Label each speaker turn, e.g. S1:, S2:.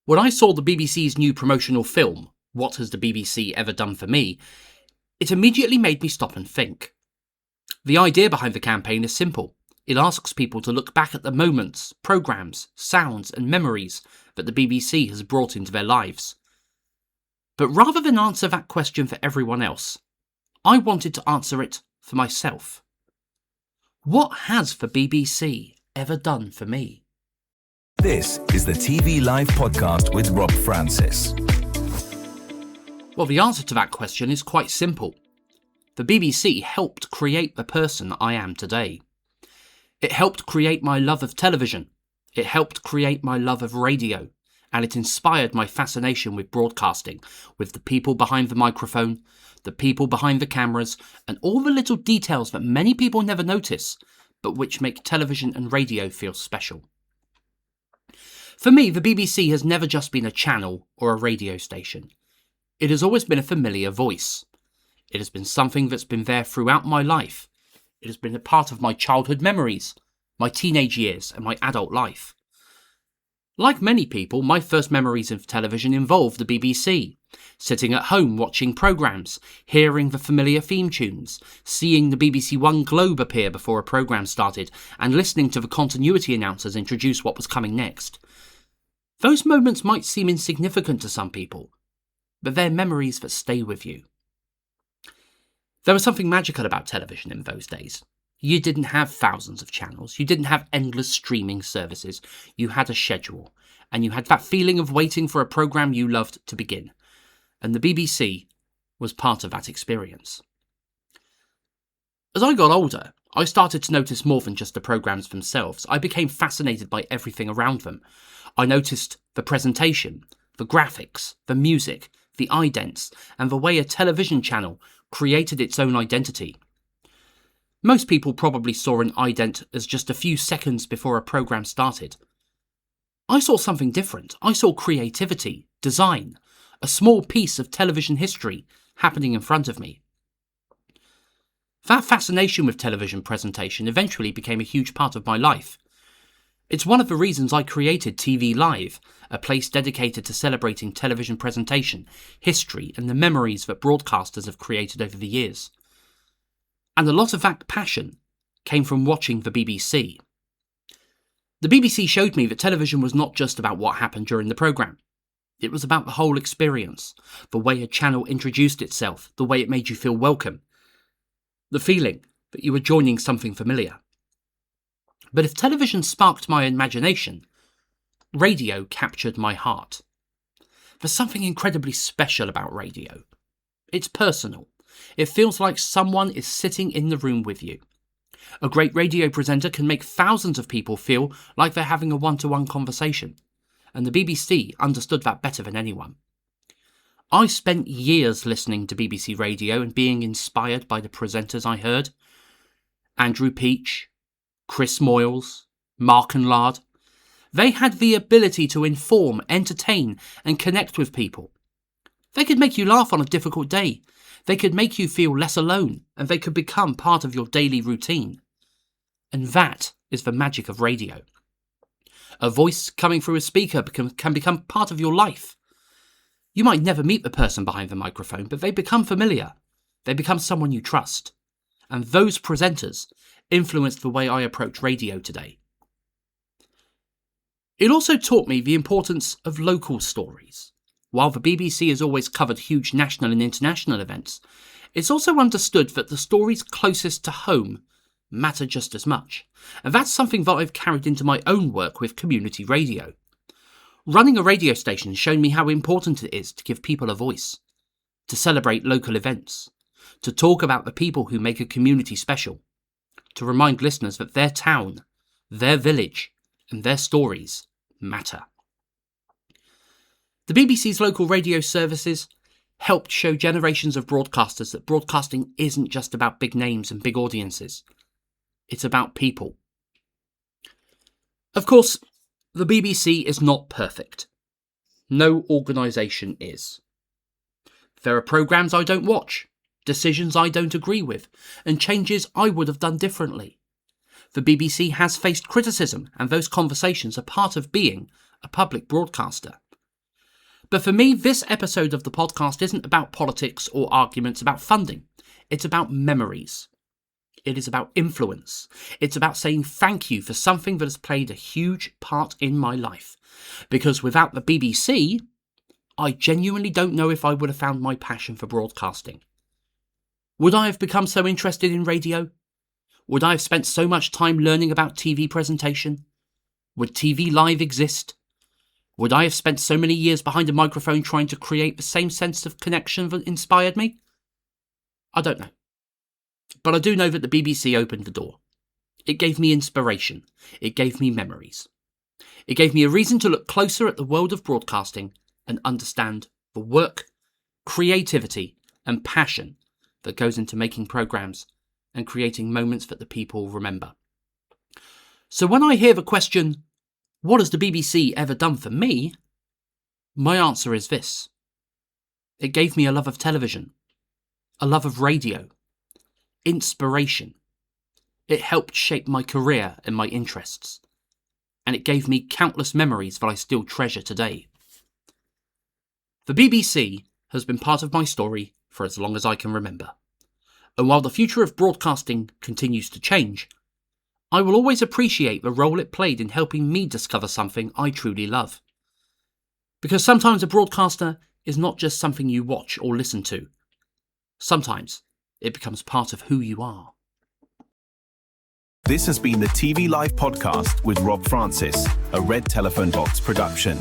S1: When I saw the BBC's new promotional film, What Has the BBC Ever Done For Me?, it immediately made me stop and think. The idea behind the campaign is simple. It asks people to look back at the moments, programmes, sounds and memories that the BBC has brought into their lives. But rather than answer that question for everyone else, I wanted to answer it for myself. What has the BBC ever done for me?
S2: This is the TV Live podcast with Rob Francis.
S1: Well, the answer to that question is quite simple. The BBC helped create the person I am today. It helped create my love of television. It helped create my love of radio. And it inspired my fascination with broadcasting, with the people behind the microphone, the people behind the cameras, and all the little details that many people never notice, but which make television and radio feel special. For me, the BBC has never just been a channel or a radio station. It has always been a familiar voice. It has been something that's been there throughout my life. It has been a part of my childhood memories, my teenage years, and my adult life. Like many people, my first memories of television involved the BBC. Sitting at home watching programmes, hearing the familiar theme tunes, seeing the BBC One globe appear before a programme started, and listening to the continuity announcers introduce what was coming next. Those moments might seem insignificant to some people, but they're memories that stay with you. There was something magical about television in those days. You didn't have thousands of channels, you didn't have endless streaming services, you had a schedule, and you had that feeling of waiting for a programme you loved to begin. And the BBC was part of that experience. As I got older, I started to notice more than just the programmes themselves. I became fascinated by everything around them. I noticed the presentation, the graphics, the music, the idents, and the way a television channel created its own identity. Most people probably saw an ident as just a few seconds before a programme started. I saw something different. I saw creativity, design, a small piece of television history happening in front of me. That fascination with television presentation eventually became a huge part of my life. It's one of the reasons I created TV Live, a place dedicated to celebrating television presentation, history, and the memories that broadcasters have created over the years. And a lot of that passion came from watching the BBC. The BBC showed me that television was not just about what happened during the programme. It was about the whole experience, the way a channel introduced itself, the way it made you feel welcome, the feeling that you were joining something familiar. But if television sparked my imagination, radio captured my heart. There's something incredibly special about radio. It's personal. It feels like someone is sitting in the room with you. A great radio presenter can make thousands of people feel like they're having a one-to-one conversation, and the BBC understood that better than anyone. I spent years listening to BBC Radio and being inspired by the presenters I heard. Andrew Peach, Chris Moyles, Mark and Lard. They had the ability to inform, entertain, and connect with people. They could make you laugh on a difficult day. They could make you feel less alone, and they could become part of your daily routine. And that is the magic of radio. A voice coming through a speaker can become part of your life. You might never meet the person behind the microphone, but they become familiar. They become someone you trust. And those presenters influenced the way I approach radio today. It also taught me the importance of local stories. While the BBC has always covered huge national and international events, it's also understood that the stories closest to home matter just as much. And that's something that I've carried into my own work with community radio. Running a radio station has shown me how important it is to give people a voice, to celebrate local events, to talk about the people who make a community special, to remind listeners that their town, their village, and their stories matter. The BBC's local radio services helped show generations of broadcasters that broadcasting isn't just about big names and big audiences. It's about people. Of course, the BBC is not perfect. No organisation is. There are programmes I don't watch, decisions I don't agree with, and changes I would have done differently. The BBC has faced criticism, and those conversations are part of being a public broadcaster. But for me, this episode of the podcast isn't about politics or arguments about funding. It's about memories. It is about influence. It's about saying thank you for something that has played a huge part in my life. Because without the BBC, I genuinely don't know if I would have found my passion for broadcasting. Would I have become so interested in radio? Would I have spent so much time learning about TV presentation? Would TV Live exist? Would I have spent so many years behind a microphone trying to create the same sense of connection that inspired me? I don't know. But I do know that the BBC opened the door. It gave me inspiration. It gave me memories. It gave me a reason to look closer at the world of broadcasting and understand the work, creativity, and passion that goes into making programmes and creating moments that the people remember. So when I hear the question, what has the BBC ever done for me? My answer is this. It gave me a love of television, a love of radio, inspiration. It helped shape my career and my interests, and it gave me countless memories that I still treasure today. The BBC has been part of my story for as long as I can remember, and while the future of broadcasting continues to change, I will always appreciate the role it played in helping me discover something I truly love. Because sometimes a broadcaster is not just something you watch or listen to. Sometimes it becomes part of who you are.
S2: This has been the TV Live podcast with Rob Francis, a Red Telephone Box production.